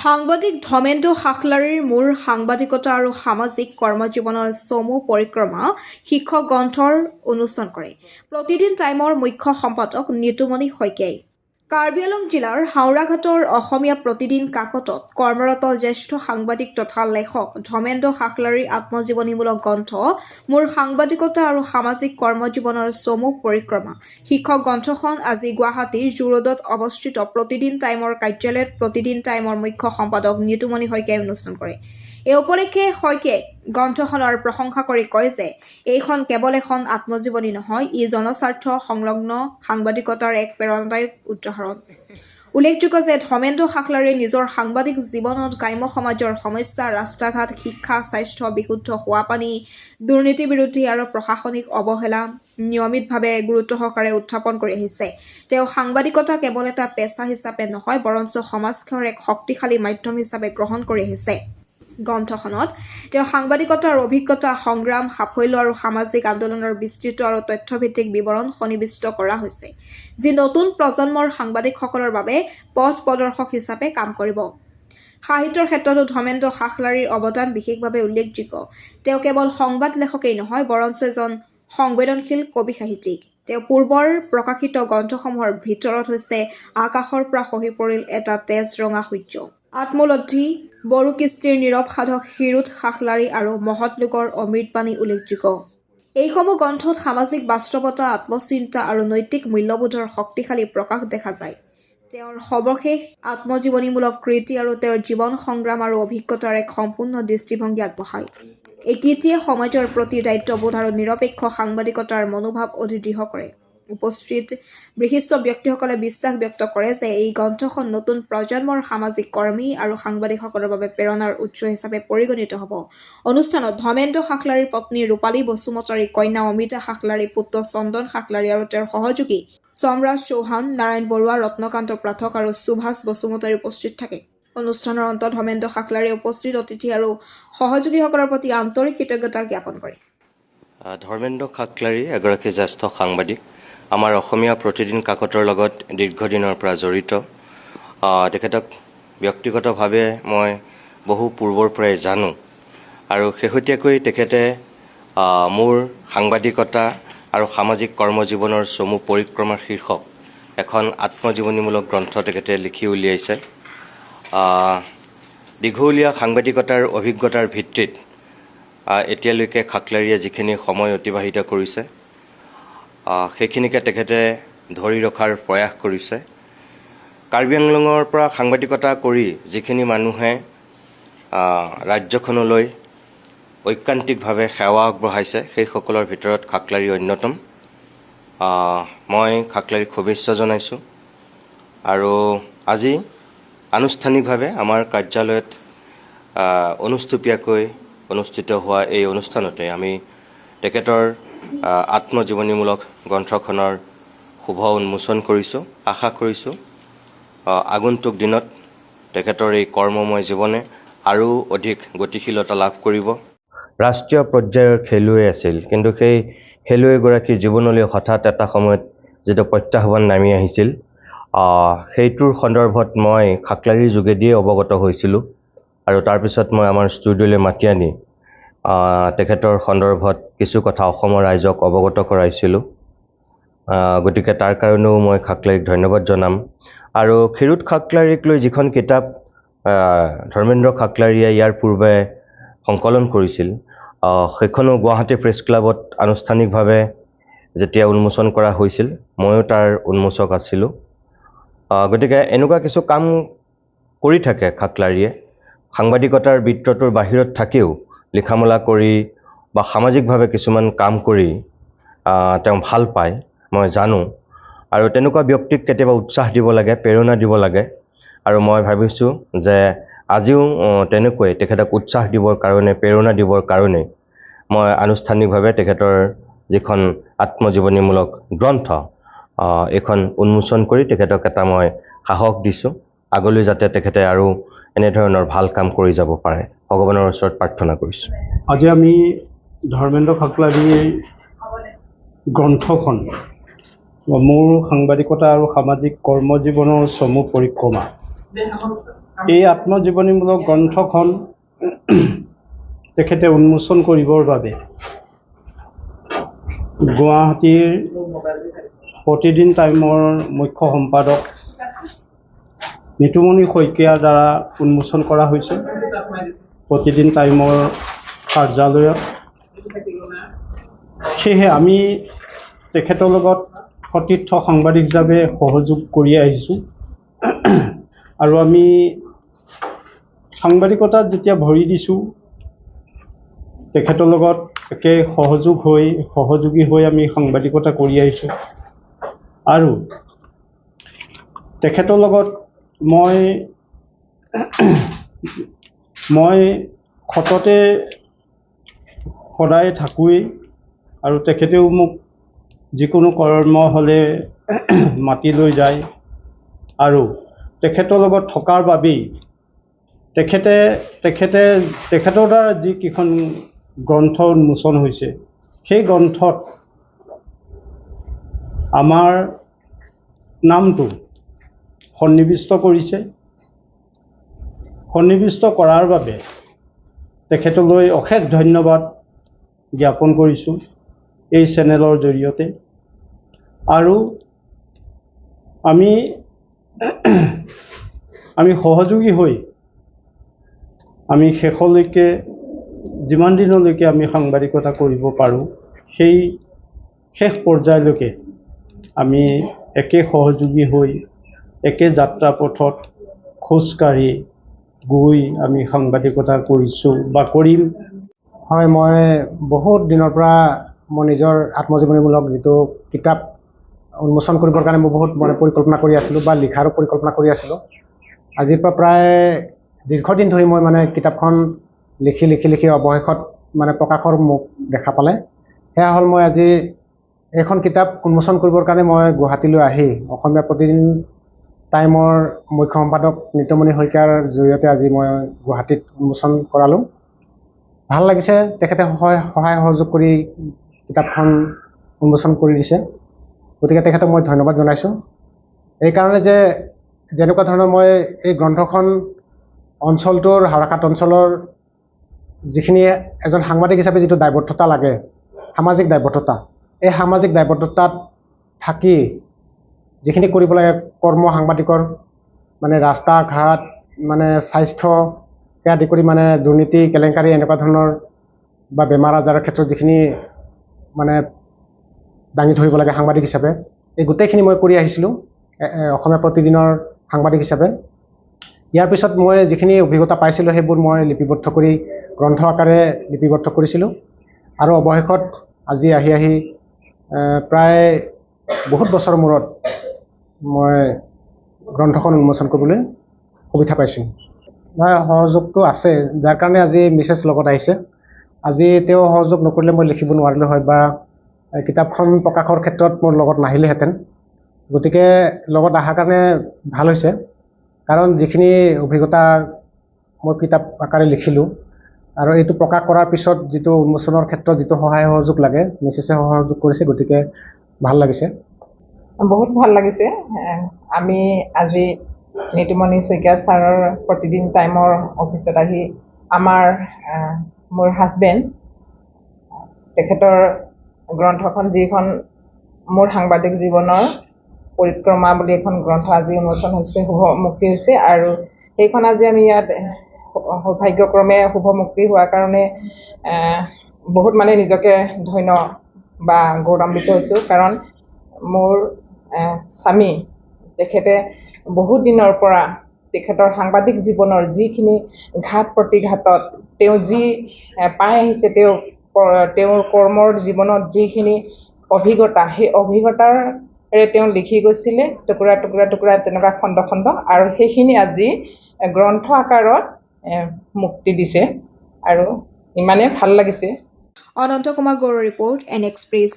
সাংবাদিক ধৰ্মেন্দ্ৰ খাখলাৰীৰ মূৰ সাংবাদিকতা আৰু সামাজিক কৰ্মজীৱনৰ চমু পৰিক্ৰমা শীৰ্ষক গ্ৰন্থৰ উন্মোচন কৰে প্ৰতিদিন টাইমৰ মুখ্য সম্পাদক নিতুমণি শইকীয়াই। কাৰ্বি আংলং জিলাৰ হাওৰাঘাটৰ অসমীয়া প্ৰতিদিন কাকতত কৰ্মৰত জ্যেষ্ঠ সাংবাদিক তথা লেখক ধৰ্মেন্দ্ৰ খাখলাৰীৰ আত্মজীৱনীমূলক গ্ৰন্থ মোৰ সাংবাদিকতা আৰু সামাজিক কৰ্মজীৱনৰ চমু পৰিক্ৰমা শীৰ্ষক গ্ৰন্থখন আজি গুৱাহাটীৰ জু ৰোডত অৱস্থিত প্ৰতিদিন টাইমৰ কাৰ্যালয়ত প্ৰতিদিন টাইমৰ মুখ্য সম্পাদক নিতুমণি শইকীয়াই উন্মোচন কৰে। এই উপলক্ষে শইকীয়াই গ্ৰন্থখনৰ প্ৰশংসা কৰি কয় যে এইখন কেৱল এখন আত্মজীৱনী নহয়, ই জনস্বাৰ্থ সংলগ্ন সাংবাদিকতাৰ এক প্ৰেৰণাদায়ক উদাহৰণ। উল্লেখযোগ্য যে ধৰ্মেন্দ্ৰ খাখলাৰীয়ে নিজৰ সাংবাদিক জীৱনত গ্ৰাম্য সমাজৰ সমস্যা, ৰাস্তা-ঘাট, শিক্ষা, স্বাস্থ্য, বিশুদ্ধ খোৱা পানী, দুৰ্নীতি বিৰোধী আৰু প্ৰশাসনিক অৱহেলা নিয়মিতভাৱে গুৰুত্ব সহকাৰে উত্থাপন কৰি আহিছে। তেওঁ সাংবাদিকতা কেৱল এটা পেছা হিচাপে নহয়, বৰঞ্চ সমাজসেৱাৰ এক শক্তিশালী মাধ্যম হিচাপে গ্ৰহণ কৰি আহিছে। গ্ৰন্থখনত তেওঁ সাংবাদিকতাৰ অভিজ্ঞতা, সংগ্ৰাম, সাফল্য আৰু সামাজিক আন্দোলনৰ বিস্তৃত আৰু তথ্যভিত্তিক বিৱৰণ সন্নিৱিষ্ট কৰা হৈছে, যি নতুন প্ৰজন্মৰ সাংবাদিকসকলৰ বাবে পথ প্ৰদৰ্শক হিচাপে কাম কৰিব। সাহিত্যৰ ক্ষেত্ৰতো ধৰ্মেন্দ্ৰ খাখলাৰীৰ অৱদান বিশেষভাৱে উল্লেখযোগ্য। তেওঁ কেৱল সংবাদ লেখকেই নহয়, বৰঞ্চ এজন সংবেদনশীল কবি সাহিত্যিক। তেওঁ পূৰ্বৰ প্ৰকাশিত গ্ৰন্থসমূহৰ ভিতৰত হৈছে আকাশৰ পৰা খহি পৰিল এটা তেজ ৰঙা সূৰ্য, আত্মলব্ধি, বড়ো কৃষ্টিৰ নীৰৱ সাধক ক্ষীৰোদ খাখলাৰী আৰু মহৎ লোকৰ অমৃতবাণী উল্লেখযোগ্য। এইসমূহ গ্ৰন্থত সামাজিক বাস্তৱতা, আত্মচিন্তা আৰু নৈতিক মূল্যবোধৰ শক্তিশালী প্ৰকাশ দেখা যায়। তেওঁৰ সৰ্বশেষ আত্মজীৱনীমূলক কৃতি আৰু তেওঁৰ জীৱন সংগ্ৰাম আৰু অভিজ্ঞতাৰ এক সম্পূৰ্ণ দৃষ্টিভংগী আগবঢ়ায়। এই কৃতিয়ে সমাজৰ প্ৰতি দায়িত্ববোধ আৰু নিৰপেক্ষ সাংবাদিকতাৰ মনোভাৱ অধিক দৃঢ় কৰে। উপস্থিত বিশিষ্ট ব্যক্তিসকলে বিশ্বাস ব্যক্ত কৰে যে এই গ্ৰন্থখন নতুন প্ৰজন্মৰ সামাজিক কৰ্মী আৰু সাংবাদিকসকলৰ বাবে প্ৰেৰণাৰ উৎস হিচাপে পৰিগণিত হ'ব। অনুষ্ঠানত ধৰ্মেন্দ্ৰ খাখলাৰীৰ পত্নী ৰূপালী বসুমতাৰী, কন্যা অমিতা খাখলাৰী, পুত্ৰ চন্দন খাখলাৰী আৰু তেওঁৰ সহযোগী সমৰাজ চৌহান, নাৰায়ণ বৰুৱা, ৰত্নকান্ত পাঠক আৰু সুভাষ বসুমতাৰী উপস্থিত থাকে। অনুষ্ঠানৰ অন্তত ধৰ্মেন্দ্ৰ খাখলাৰীয়ে উপস্থিত অতিথি আৰু সহযোগীসকলৰ প্ৰতি আন্তৰিক কৃতজ্ঞতা জ্ঞাপন কৰে। ধৰ্মেন্দ্ৰ খাখলাৰী এগৰাকী জ্যেষ্ঠ সাংবাদিক, আমাৰ অসমীয়া প্ৰতিদিন কাকতৰ লগত দীৰ্ঘদিনৰ পৰা জড়িত। তেখেতক ব্যক্তিগতভাৱে মই বহু পূৰ্বৰ পৰাই জানো আৰু শেহতীয়াকৈ তেখেতে মোৰ সাংবাদিকতা আৰু সামাজিক কৰ্মজীৱনৰ চমু পৰিক্ৰমাৰ শীৰ্ষক এখন আত্মজীৱনীমূলক গ্ৰন্থ তেখেতে লিখি উলিয়াইছে। দীঘলীয়া সাংবাদিকতাৰ অভিজ্ঞতাৰ ভিত্তিত এতিয়ালৈকে খাখলাৰীয়ে যিখিনি সময় অতিবাহিত কৰিছে সেইখিনিকে তেখেতে ধৰি ৰখাৰ প্ৰয়াস কৰিছে। কাৰ্বি আংলঙৰ পৰা সাংবাদিকতা কৰি যিখিনি মানুহে ৰাজ্যখনলৈ ঐকান্তিকভাৱে সেৱা আগবঢ়াইছে সেইসকলৰ ভিতৰত খাখলাৰী অন্যতম। মই খাখলাৰীক শুভেচ্ছা জনাইছোঁ আৰু আজি আনুষ্ঠানিকভাৱে আমাৰ কাৰ্যালয়ত অনুষ্টুপীয়াকৈ অনুষ্ঠিত হোৱা এই অনুষ্ঠানতে আমি তেখেতৰ আত্মজীৱনীমূলক গ্ৰন্থখনৰ শুভ উন্মোচন কৰিছোঁ। আশা কৰিছোঁ আগন্তুক দিনত তেখেতৰ এই কৰ্মময় জীৱনে আৰু অধিক গতিশীলতা লাভ কৰিব। ৰাষ্ট্ৰীয় পৰ্যায়ৰ খেলুৱৈ আছিল, কিন্তু সেই খেলুৱৈগৰাকীৰ জীৱনলৈ হঠাৎ এটা সময়ত যিটো প্ৰত্যাহ্বান নামি আহিছিল, সেইটোৰ সন্দৰ্ভত মই খাখলাৰীৰ যোগেদিয়ে অৱগত হৈছিলোঁ আৰু তাৰপিছত মই আমাৰ ষ্টুডিঅ'লৈ মাতি আনি তেখেতৰ সন্দৰ্ভত কিছু কথা অসমৰ ৰাইজক অৱগত কৰাইছিলোঁ। গতিকে তাৰ কাৰণেও মই খাখলাৰীক ধন্যবাদ জনাম। আৰু ক্ষীৰোদ খাখলাৰীক লৈ যিখন কিতাপ ধৰ্মেন্দ্ৰ খাখলাৰীয়ে ইয়াৰ পূৰ্বে সংকলন কৰিছিল, সেইখনো গুৱাহাটী প্ৰেছ ক্লাবত আনুষ্ঠানিকভাৱে যেতিয়া উন্মোচন কৰা হৈছিল, ময়ো তাৰ উন্মোচক আছিলোঁ। গতিকে এনেকুৱা কিছু কাম কৰি থাকে খাখলাৰীয়ে। সাংবাদিকতাৰ বৃত্তটোৰ বাহিৰত থাকিও লিখা-মেলা কৰি বা সামাজিকভাৱে কিছুমান কাম কৰি তেওঁ ভাল পায়, মই জানো। আৰু তেনেকুৱা ব্যক্তিক কেতিয়াবা উৎসাহ দিব লাগে, প্ৰেৰণা দিব লাগে। আৰু মই ভাবিছোঁ যে আজিও তেনেকৈ তেখেতক উৎসাহ দিবৰ কাৰণে, প্ৰেৰণা দিবৰ কাৰণে মই আনুষ্ঠানিকভাৱে তেখেতৰ যিখন আত্মজীৱনীমূলক গ্ৰন্থ এইখন উন্মোচন কৰি তেখেতক এটা মই সাহস দিছোঁ, আগলৈ যাতে তেখেতে আৰু এনেধৰণৰ ভাল কাম কৰি যাব পাৰে, ভগৱানৰ ওচৰত প্ৰাৰ্থনা কৰিছোঁ। আজি আমি ধৰ্মেন্দ্ৰ খাখলাৰীৰ গ্ৰন্থখন মোৰ সাংবাদিকতা আৰু সামাজিক কৰ্মজীৱনৰ চমু পৰিক্ৰমা এই আত্মজীৱনীমূলক গ্ৰন্থখন তেখেতে উন্মোচন কৰিবৰ বাবে গুৱাহাটীৰ প্ৰতিদিন টাইমৰ মুখ্য সম্পাদক নিতুমণি শইকীয়াৰ দ্বাৰা উন্মোচন কৰা হৈছে প্ৰতিদিন টাইমৰ কাৰ্যালয়ত। সেয়েহে আমি তেখেতৰ লগত সতীৰ্থ সাংবাদিক হিচাপে সহযোগ কৰি আহিছোঁ আৰু আমি সাংবাদিকতাত যেতিয়া ভৰি দিছোঁ তেখেতৰ লগত একে সহযোগী হৈ আমি সাংবাদিকতা কৰি আহিছোঁ আৰু তেখেতৰ লগত মই সততে সদায় থাকোঁৱেই আৰু তেখেতেও মোক যিকোনো কৰ্ম হ'লে মাতি লৈ যায় আৰু তেখেতৰ লগত থকাৰ বাবেই তেখেতৰ দ্বাৰা যিকেইখন গ্ৰন্থ উন্মোচন হৈছে সেই গ্ৰন্থত আমাৰ নামটো সন্নিৱিষ্ট কৰিছে। সন্নিৱিষ্ট কৰাৰ বাবে তেখেতলৈ অশেষ ধন্যবাদ জ্ঞাপন কৰিছোঁ এই চেনেলৰ জৰিয়তে। আৰু আমি সহযোগী হৈ আমি শেষলৈকে যিমান দিনলৈকে আমি সাংবাদিকতা কৰিব পাৰোঁ সেই শেষ পৰ্যায়লৈকে আমি একে সহযোগী হৈ একে যাত্ৰা পথত খোজকাঢ়ি গৈ আমি সাংবাদিকতা কৰিছোঁ বা কৰিম। হয়, মই বহুত দিনৰ পৰা মই নিজৰ আত্মজীৱনীমূলক যিটো কিতাপ উন্মোচন কৰিবৰ কাৰণে মই বহুত পৰিকল্পনা কৰি আছিলোঁ বা লিখাৰো পৰিকল্পনা কৰি আছিলোঁ। আজিৰ পৰা প্ৰায় দীৰ্ঘদিন ধৰি মই কিতাপখন লিখি অৱশেষত প্ৰকাশৰ মুখ দেখা পালে। সেয়া হ'ল মই আজি এইখন কিতাপ উন্মোচন কৰিবৰ কাৰণে মই গুৱাহাটীলৈ আহি অসমীয়া প্ৰতিদিন টাইমৰ মুখ্য সম্পাদক নিতুমণি শইকীয়াৰ জৰিয়তে আজি মই গুৱাহাটীত উন্মোচন কৰালোঁ। ভাল লাগিছে, তেখেতে সহায় সহযোগ কৰি কিতাপখন উন্মোচন কৰি দিছে, গতিকে তেখেতক মই ধন্যবাদ জনাইছোঁ। এইকাৰণে যে যেনেকুৱা ধৰণৰ মই এই গ্ৰন্থখন অঞ্চলটোৰ হাৰাঘাট অঞ্চলৰ যিখিনি এজন সাংবাদিক হিচাপে যিটো দায়বদ্ধতা লাগে, সামাজিক দায়বদ্ধতা, এই সামাজিক দায়বদ্ধতাত থাকি যিখিনি কৰিব লাগে কৰ্ম সাংবাদিকৰ ৰাস্তা ঘাট স্বাস্থ্যকে আদি কৰি দুৰ্নীতি কেলেংকাৰী এনেকুৱা ধৰণৰ বা বেমাৰ আজাৰৰ ক্ষেত্ৰত যিখিনি দাঙি ধৰিব লাগে সাংবাদিক হিচাপে, এই গোটেইখিনি মই কৰি আহিছিলোঁ অসমীয়া প্ৰতিদিনৰ সাংবাদিক হিচাপে। ইয়াৰ পিছত মই যিখিনি অভিজ্ঞতা পাইছিলোঁ সেইবোৰ মই লিপিবদ্ধ কৰি গ্ৰন্থ আকাৰে লিপিবদ্ধ কৰিছিলোঁ আৰু অৱশেষত আজি আহি প্ৰায় বহুত বছৰৰ মূৰত মই গ্ৰন্থখন উন্মোচন কৰিবলৈ সুবিধা পাইছোঁ। সহযোগটো আছে, যাৰ কাৰণে আজি মিছেছ লগত আহিছে। আজি তেওঁ সহযোগ নকৰিলে মই লিখিব নোৱাৰিলোঁ হয় বা কিতাপখন প্ৰকাশৰ ক্ষেত্ৰত মোৰ লগত নাহিলেহেঁতেন। গতিকে লগত অহাৰ কাৰণে ভাল হৈছে, কাৰণ যিখিনি অভিজ্ঞতা মই কিতাপ আকাৰে লিখিলোঁ আৰু এইটো প্ৰকাশ কৰাৰ পিছত যিটো উন্মোচনৰ ক্ষেত্ৰত যিটো সহায় সহযোগ লাগে, মিছেছে সহযোগ কৰিছে, গতিকে ভাল লাগিছে। বহুত ভাল লাগিছে। আমি আজি নিতুমণি শইকীয়া ছাৰৰ প্ৰতিদিন টাইমৰ অফিচত আহি মোৰ হাজবেণ্ড তেখেতৰ গ্ৰন্থখন, যিখন মোৰ সাংবাদিক জীৱনৰ পৰিক্ৰমা বুলি এখন গ্ৰন্থ আজি উন্মোচন হৈছে, শুভ মুক্তি হৈছে, আৰু সেইখন আজি আমি ইয়াত সৌভাগ্যক্ৰমে শুভ মুক্তি হোৱাৰ কাৰণে বহুত নিজকে ধন্য বা গৌৰৱান্বিত হৈছোঁ। কাৰণ মোৰ স্বামী তেখেতে বহুত দিনৰ পৰা তেখেতৰ সাংবাদিক জীৱনৰ যিখিনি ঘাট প্ৰতিঘাতত তেওঁ যি পাই আহিছে, তেওঁৰ কৰ্মৰ জীৱনত যিখিনি অভিজ্ঞতা, সেই অভিজ্ঞতাৰে তেওঁ লিখি গৈছিলে টুকুৰা তেনেকুৱা খণ্ড আৰু সেইখিনি আজি গ্ৰন্থ আকাৰত মুক্তি দিছে আৰু ইমানেই ভাল লাগিছে। অনন্ত কুমাৰ গৌড়ৰ ৰিপৰ্ট, এন এক্সপ্ৰেছ।